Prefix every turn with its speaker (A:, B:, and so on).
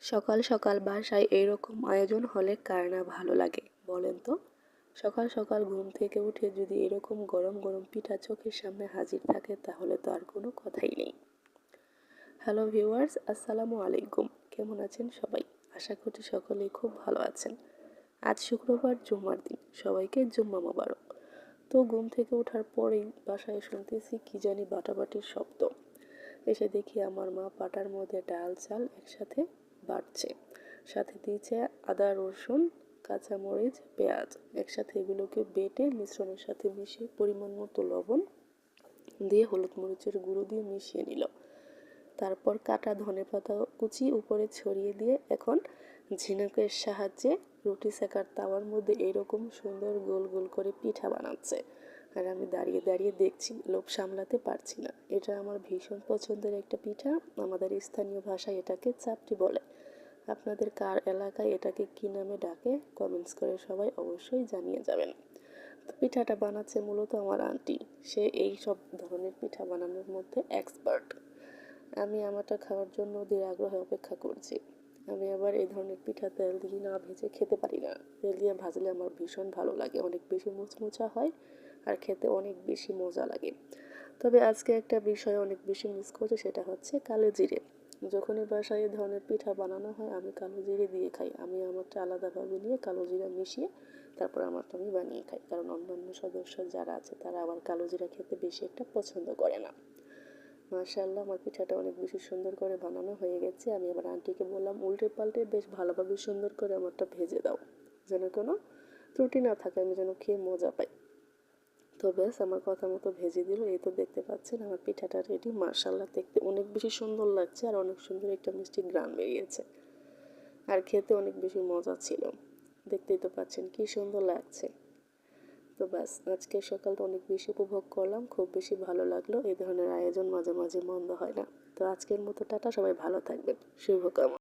A: সকাল সকাল বাসায় এইরকম আয়োজন হলে কার না ভালো লাগে বলেন তো। সকাল সকাল ঘুম থেকে উঠে যদি এরকম গরম গরম পিঠা চোখের সামনে হাজির থাকে তাহলে তো আর কোনো কথাই নেই। হ্যালো ভিউয়ার্স, আসসালামু আলাইকুম। কেমন আছেন সবাই? আশা করি সকলেই খুব ভালো আছেন। আজ শুক্রবার, জুম্মার দিন, সবাইকে জুম্মা মোবারক। তো ঘুম থেকে ওঠার পরেই বাসায় শুনতেছি কি জানি বাটাবাটির শব্দ। এসে দেখি আমার মা পাটার মধ্যে ডাল চাল একসাথে বাটছে, সাথে দিয়েছে আদা রসুন কাঁচামরিচ পেঁয়াজ, একসাথে এগুলোকে বেটে মিশ্রণের সাথে মিশিয়ে পরিমাণ মতো লবণ দিয়ে হলুদ মরিচের গুঁড়ো দিয়ে মিশিয়ে নিল। তারপর কাটা ধনেপাতা কুচি উপরে ছড়িয়ে দিয়ে এখন ঝিনুকের সাহায্যে রুটি সেকার তাওয়ার মধ্যে এরকম সুন্দর গোল গোল করে পিঠা বানাচ্ছে। আর আমি দাঁড়িয়ে দাঁড়িয়ে দেখছি, লোভ সামলাতে পারছি না। এটা আমার ভীষণ পছন্দের একটা পিঠা। আমাদের স্থানীয় ভাষায় এটাকে চাপটি বলে। আপনাদের কার এলাকায় এটাকে কী নামে ডাকে কমেন্টস করে সবাই অবশ্যই জানিয়ে যাবেন। তো পিঠাটা বানাচ্ছে মূলত আমার আন্টি। সে এই সব ধরনের পিঠা বানানোর মধ্যে এক্সপার্ট। আমি আমারটা খাওয়ার জন্য ওদের আগ্রহে অপেক্ষা করছি। আমি আবার এই ধরনের পিঠা তেল দিয়ে না ভেজে খেতে পারি না। তেল দিয়ে ভাজলে আমার ভীষণ ভালো লাগে, অনেক বেশি মুচমুচা হয় আর খেতে অনেক বেশি মজা লাগে। তবে আজকে একটা বিষয় অনেক বেশি মিস করছে, সেটা হচ্ছে কালো জিরে। যখনই বাসায় এই ধরনের পিঠা বানানো হয় আমি কালো জিরে দিয়ে খাই। আমি আমারটা আলাদাভাবে নিয়ে কালো জিরা মিশিয়ে তারপর আমারটা আমি বানিয়ে খাই, কারণ অন্যান্য সদস্য যারা আছে তারা আবার কালো জিরা খেতে বেশি একটা পছন্দ করে না। মাশাআল্লাহ, আমার পিঠাটা অনেক বেশি সুন্দর করে বানানো হয়ে গেছে। আমি আবার আন্টিকে বললাম উল্টে পাল্টে বেশ ভালোভাবে সুন্দর করে আমারটা ভেজে দাও, যেন কোনো ত্রুটি না থাকে, আমি যেন খেয়ে মজা পাই। তো ব্যাস আমার কথা মতো ভেজে দিল। এই তো দেখতে পাচ্ছেন আমার পিঠাটা রেডি। মাশাআল্লাহ, দেখতে অনেক বেশি সুন্দর লাগছে আর অনেক সুন্দর একটা মিষ্টি ঘ্রাণ বেরিয়েছে আর খেতে অনেক বেশি মজা ছিল। দেখতেই তো পাচ্ছেন কি সুন্দর লাগছে। তো ব্যাস আজকের সকালটা অনেক বেশি উপভোগ করলাম, খুব বেশি ভালো লাগলো। এই ধরনের আয়োজন মাঝে মাঝে মন্দ হয় না। তো আজকের মতো টাটা, সবাই ভালো থাকবেন, শুভকামনা।